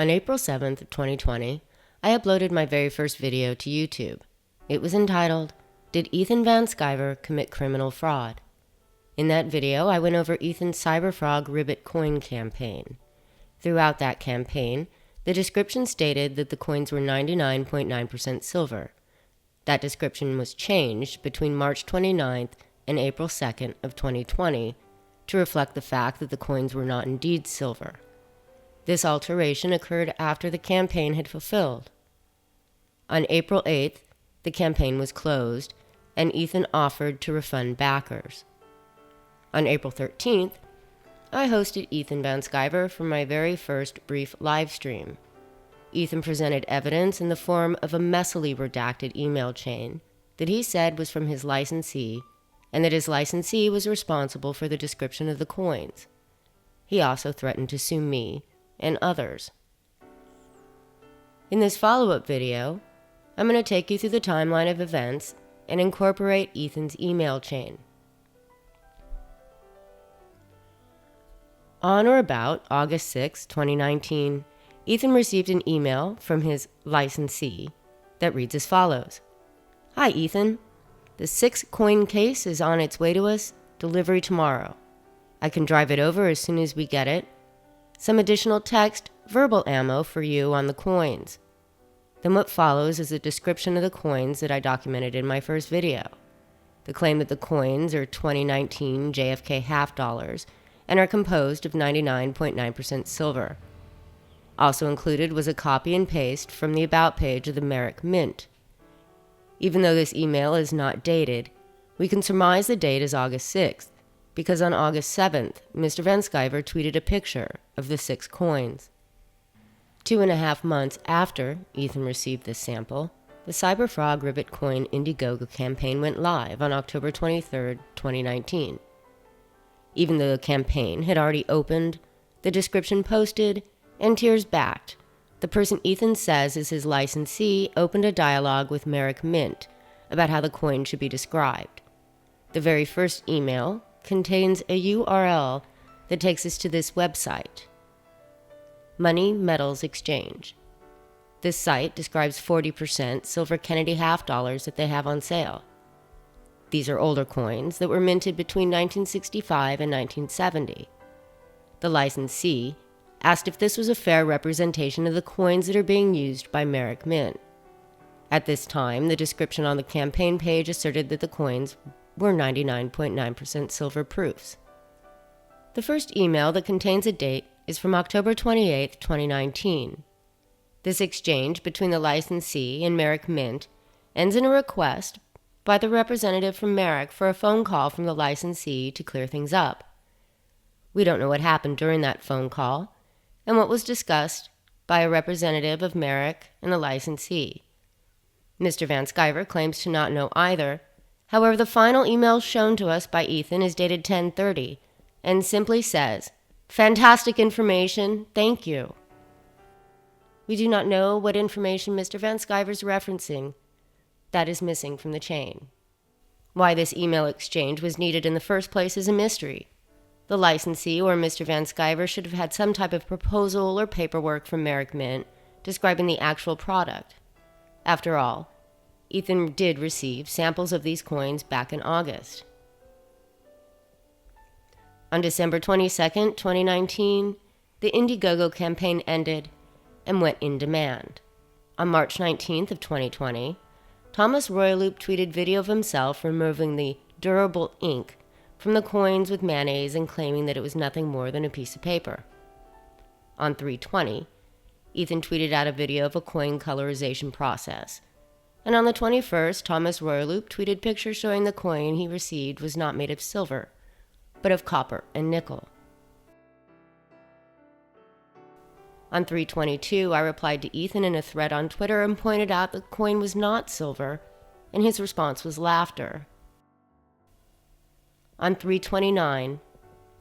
On April 7th, 2020, I uploaded my very first video to YouTube. It was entitled, "Did Ethan Van Sciver Commit Criminal Fraud?" In that video, I went over Ethan's CyberFrog Ribbit Coin campaign. Throughout that campaign, the description stated that the coins were 99.9% silver. That description was changed between March 29th and April 2nd of 2020 to reflect the fact that the coins were not indeed silver. This alteration occurred after the campaign had fulfilled. On April 8th, the campaign was closed, and Ethan offered to refund backers. On April 13th, I hosted Ethan Van Sciver for my very first brief live stream. Ethan presented evidence in the form of a messily redacted email chain that he said was from his licensee, and that his licensee was responsible for the description of the coins. He also threatened to sue me and others. In this follow-up video, I'm going to take you through the timeline of events and incorporate Ethan's email chain. On or about August 6, 2019, Ethan received an email from his licensee that reads as follows. "Hi, Ethan. The 6-coin case is on its way to us. Delivery tomorrow. I can drive it over as soon as we get it. Some additional text, verbal ammo for you on the coins." Then what follows is a description of the coins that I documented in my first video. The claim that the coins are 2019 JFK half dollars and are composed of 99.9% silver. Also included was a copy and paste from the About page of the Merrick Mint. Even though this email is not dated, we can surmise the date is August 6th, because on August 7th, Mr. Van Sciver tweeted a picture of the 6 coins. 2.5 months after Ethan received this sample, the CyberFrog Ribbit Coin Indiegogo campaign went live on October 23, 2019. Even though the campaign had already opened, the description posted, and tiers backed, the person Ethan says is his licensee opened a dialogue with Merrick Mint about how the coin should be described. The very first email contains a URL that takes us to this website, Money Metals Exchange. This site describes 40% silver Kennedy half dollars that they have on sale. These are older coins that were minted between 1965 and 1970. The licensee asked if this was a fair representation of the coins that are being used by Merrick Mint. At this time, the description on the campaign page asserted that the coins were 99.9% silver proofs. The first email that contains a date is from October 28, 2019. This exchange between the licensee and Merrick Mint ends in a request by the representative from Merrick for a phone call from the licensee to clear things up. We don't know what happened during that phone call and what was discussed by a representative of Merrick and the licensee. Mr. Van Sciver claims to not know either. However, the final email shown to us by Ethan is dated 10/30 and simply says, "Fantastic information, thank you." We do not know what information Mr. Van Sciver is referencing. That is missing from the chain. Why this email exchange was needed in the first place is a mystery. The licensee or Mr. Van Sciver should have had some type of proposal or paperwork from Merrick Mint describing the actual product. After all, Ethan did receive samples of these coins back in August. On December 22, 2019, the Indiegogo campaign ended and went in demand. On March 19th of 2020, Thomas Royaloop tweeted video of himself removing the durable ink from the coins with mayonnaise and claiming that it was nothing more than a piece of paper. On 3/20, Ethan tweeted out a video of a coin colorization process. And on the 21st, Thomas Royaloop tweeted pictures showing the coin he received was not made of silver, but of copper and nickel. On 3/22, I replied to Ethan in a thread on Twitter and pointed out the coin was not silver, and his response was laughter. On 3/29,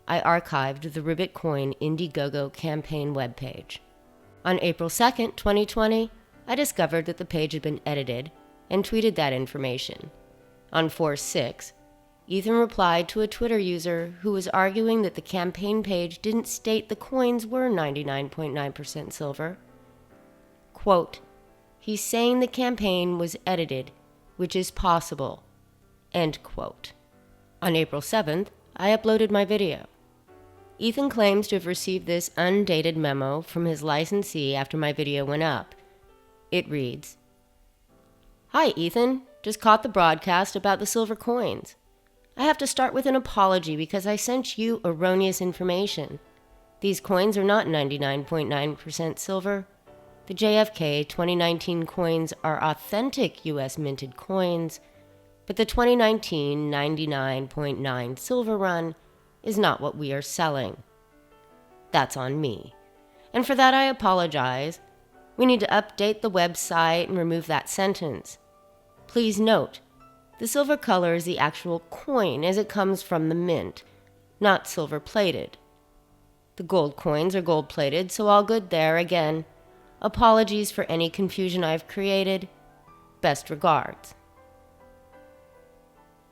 I archived the Ribbit Coin Indiegogo campaign webpage. On April 2nd, 2020, I discovered that the page had been edited and tweeted that information. On 4/6, Ethan replied to a Twitter user who was arguing that the campaign page didn't state the coins were 99.9% silver, quote, "He's saying the campaign was edited, which is possible," end quote. On April 7th, I uploaded my video. Ethan claims to have received this undated memo from his licensee after my video went up. It reads, "Hi Ethan, just caught the broadcast about the silver coins. I have to start with an apology because I sent you erroneous information. These coins are not 99.9% silver. The JFK 2019 coins are authentic US minted coins, but the 2019 99.9 silver run is not what we are selling. That's on me. And for that I apologize. We need to update the website and remove that sentence. Please note, the silver color is the actual coin as it comes from the mint, not silver plated. The gold coins are gold plated, so all good there. Again, apologies for any confusion I've created. Best regards."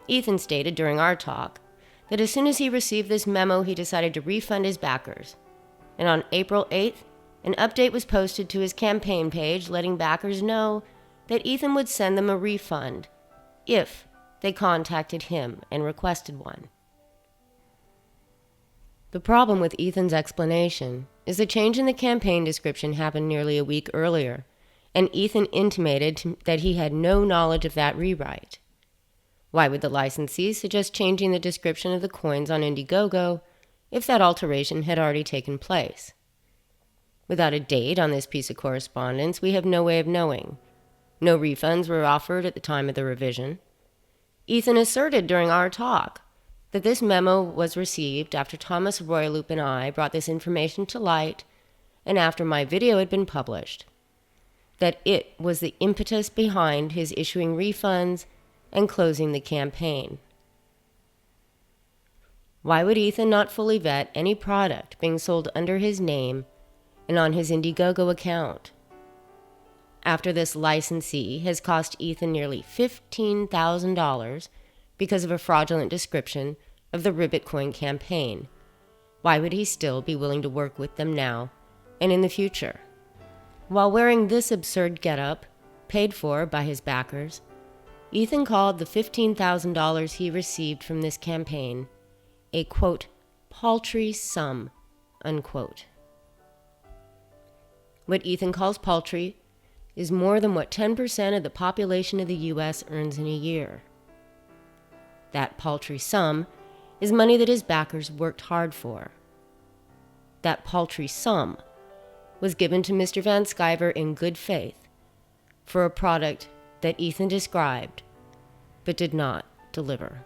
Ethan stated during our talk that as soon as he received this memo, he decided to refund his backers. And on April 8th, an update was posted to his campaign page letting backers know that Ethan would send them a refund if they contacted him and requested one. The problem with Ethan's explanation is the change in the campaign description happened nearly a week earlier, and Ethan intimated that he had no knowledge of that rewrite. Why would the licensee suggest changing the description of the coins on Indiegogo if that alteration had already taken place? Without a date on this piece of correspondence, we have no way of knowing. No refunds were offered at the time of the revision. Ethan asserted during our talk that this memo was received after Thomas Royloop and I brought this information to light and after my video had been published, that it was the impetus behind his issuing refunds and closing the campaign. Why would Ethan not fully vet any product being sold under his name and on his Indiegogo account? After this licensee has cost Ethan nearly $15,000 because of a fraudulent description of the Ribbit Coin campaign, why would he still be willing to work with them now and in the future? While wearing this absurd getup, paid for by his backers, Ethan called the $15,000 he received from this campaign a, quote, "paltry sum," unquote. What Ethan calls paltry is more than what 10% of the population of the U.S. earns in a year. That paltry sum is money that his backers worked hard for. That paltry sum was given to Mr. Van Sciver in good faith for a product that Ethan described but did not deliver.